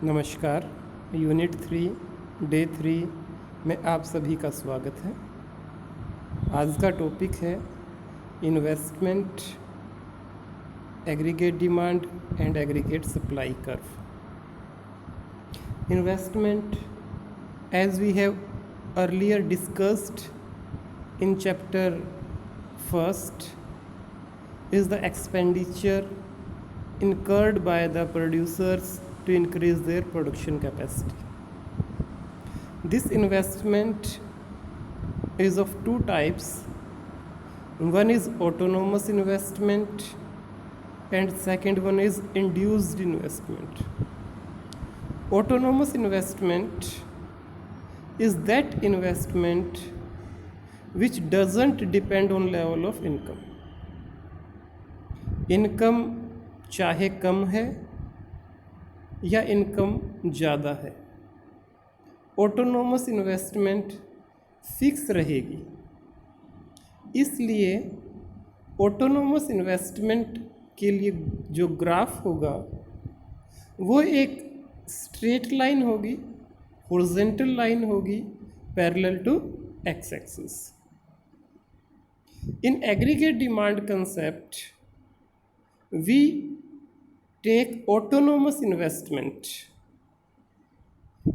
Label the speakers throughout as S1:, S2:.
S1: नमस्कार। Unit 3 day 3 में आप सभी का स्वागत है। आज का टॉपिक है investment, aggregate demand and aggregate supply curve. Investment, as we have earlier discussed in chapter 1st, is the expenditure incurred by the producers to increase their production capacity. This investment is of two types. One is autonomous investment and second one is induced investment. Autonomous investment is that investment which doesn't depend on level of income. Income चाहे कम है या income ज़्यादा है, autonomous investment fix रहेगी। इसलिए autonomous investment के लिए जो ग्राफ होगा वो एक स्ट्रेट लाइन होगी, हॉरिजॉन्टल लाइन होगी, parallel to X axis. In aggregate demand concept we take autonomous investment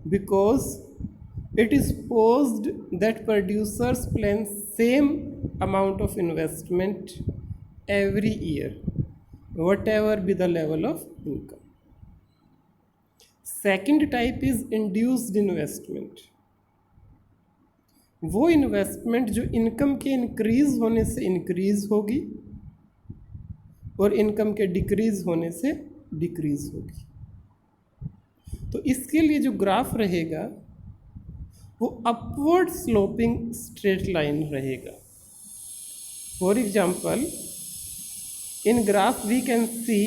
S1: because it is supposed that producers plan same amount of investment every year, whatever be the level of income. Second type is induced investment. वो investment जो income के increase होने से increase होगी और income के decrease होने से डिक्रीज होगी। तो इसके लिए जो ग्राफ रहेगा वो अपवर्ड स्लोपिंग स्ट्रेट लाइन रहेगा। For example, in graph we can see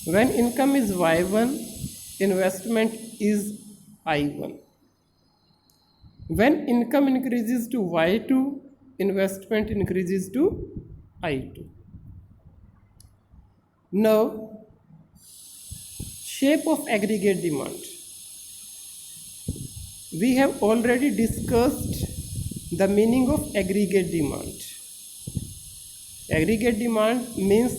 S1: when income is y1, investment is i1. When income increases to y2, investment increases to i2. Now, shape of aggregate demand. We have already discussed the meaning of aggregate demand. Aggregate demand means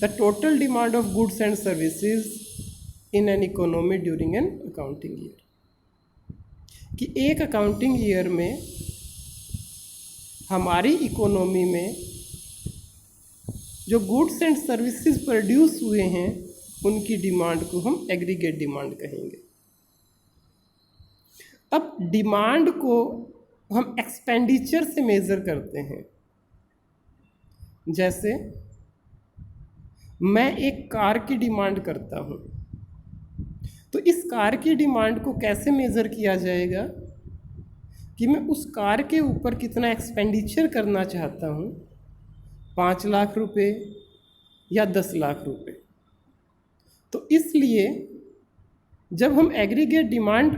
S1: the total demand of goods and services in an economy during an accounting year. कि एक accounting year में हमारी economy में जो goods and services produce हुए हैं उनकी demand को हम एग्रीगेट डिमांड कहेंगे। अब डिमांड को हम एक्सपेंडिचर से मेज़र करते हैं। जैसे मैं एक कार की डिमांड करता हूँ, तो इस कार की डिमांड को कैसे मेज़र किया जाएगा कि मैं उस कार के ऊपर कितना एक्सपेंडिचर करना चाहता हूँ, 5 लाख रुपए या 10 लाख रुपए। तो इसलिए जब हम एग्रीगेट डिमांड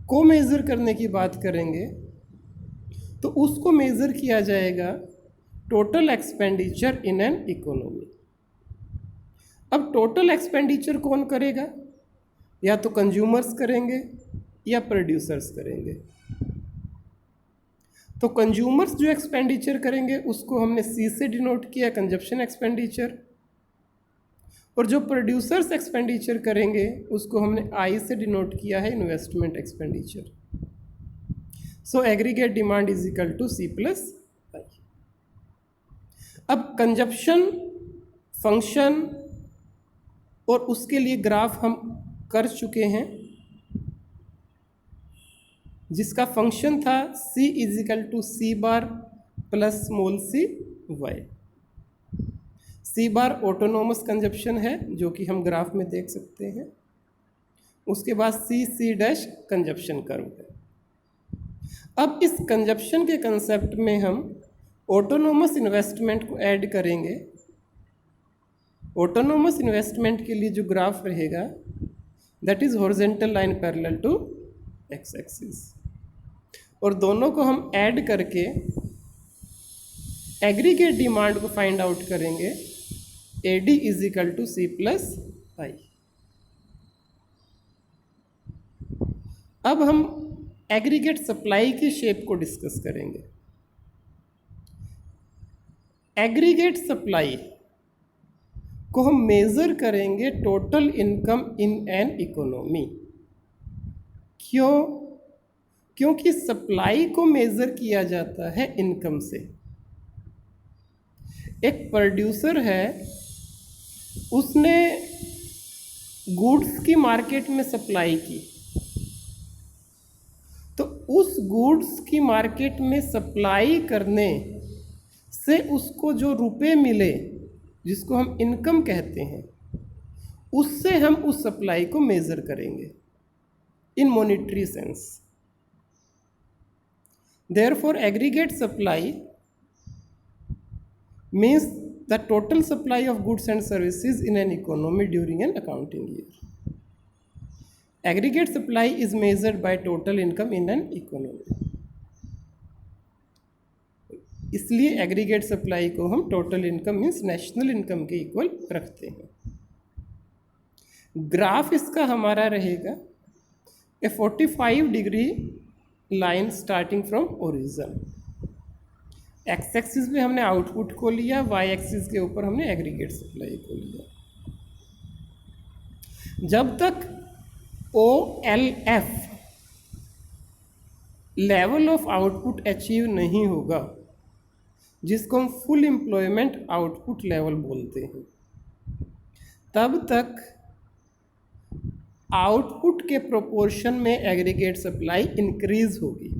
S1: को मेज़र करने की बात करेंगे तो उसको मेज़र किया जाएगा total expenditure in an economy. अब टोटल एक्सपेंडिचर कौन करेगा? या तो कंज्यूमर्स करेंगे या प्रोड्यूसर्स करेंगे। तो कंज्यूमर्स जो एक्सपेंडिचर करेंगे उसको हमने सी से डिनोट किया, कंजप्शन एक्सपेंडिचर, और जो प्रोड्यूसर्स एक्सपेंडिचर करेंगे उसको हमने आई से डिनोट किया है, investment expenditure. So aggregate demand is equal to C plus I. अब कंजप्शन फंक्शन और उसके लिए ग्राफ हम कर चुके हैं, जिसका फंक्शन था C is equal to C bar plus small C Y. C bar autonomous consumption है जो कि हम ग्राफ में देख सकते हैं। उसके बाद सी डैश कंजप्शन कर्व है। अब इस कंजप्शन के कंसेप्ट में हम ऑटोनोमस इन्वेस्टमेंट को ऐड करेंगे। ऑटोनोमस इन्वेस्टमेंट के लिए जो ग्राफ रहेगा that is horizontal line parallel to X axis, और दोनों को हम ऐड करके एग्रीगेट डिमांड को फाइंड आउट करेंगे। AD is equal to C plus I. अब हम एग्रीगेट सप्लाई की शेप को डिस्कस करेंगे। एग्रीगेट सप्लाई को हम मेज़र करेंगे total income in an economy. क्यों? क्योंकि सप्लाई को मेज़र किया जाता है इनकम से। एक प्रोड्यूसर है, उसने गुड्स की मार्केट में सप्लाई की, तो उस गुड्स की मार्केट में सप्लाई करने से उसको जो रुपए मिले, जिसको हम इनकम कहते हैं, उससे हम उस सप्लाई को मेज़र करेंगे in monetary sense. Therefore aggregate supply means the total supply of goods and services in an economy during an accounting year. Aggregate supply is measured by total income in an economy. इसलिए aggregate supply को हम total income means national income के equal रखते हैं। Graph इसका हमारा रहेगा ए 45 degree line starting from origin. X axis पे हमने आउटपुट को लिया, वाई एक्सिस के ऊपर हमने एग्रीगेट सप्लाई को लिया। जब तक OLF level of output achieve नहीं होगा, जिसको हम फुल एम्प्लॉयमेंट आउटपुट लेवल बोलते हैं, तब तक आउटपुट के प्रोपोर्शन में एग्रीगेट सप्लाई इंक्रीज होगी।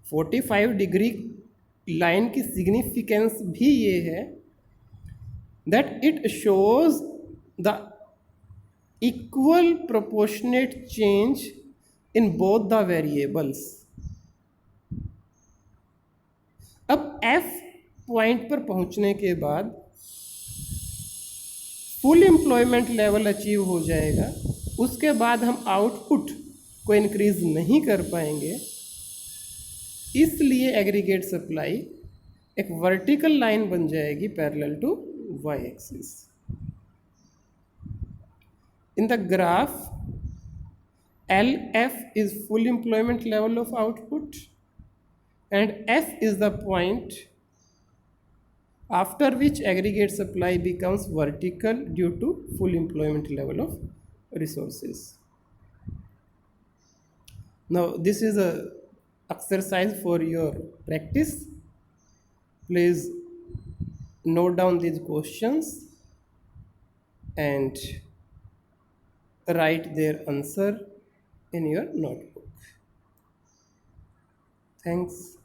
S1: 45 डिग्री लाइन की सिग्निफिकेंस भी ये है that it shows the equal proportionate change in both the variables. अब F पॉइंट पर पहुंचने के बाद फुल एम्प्लॉयमेंट लेवल अचीव हो जाएगा, उसके बाद हम आउटपुट को इंक्रीज नहीं कर पाएंगे। इसलिए एग्रीगेट सप्लाई एक वर्टिकल लाइन बन जाएगी parallel to Y axis. In the graph LF is full employment level of output and F is the point after which aggregate supply becomes vertical due to full employment level of resources. Now this is a exercise for your practice. Please note down these questions and write their answer in your notebook. Thanks.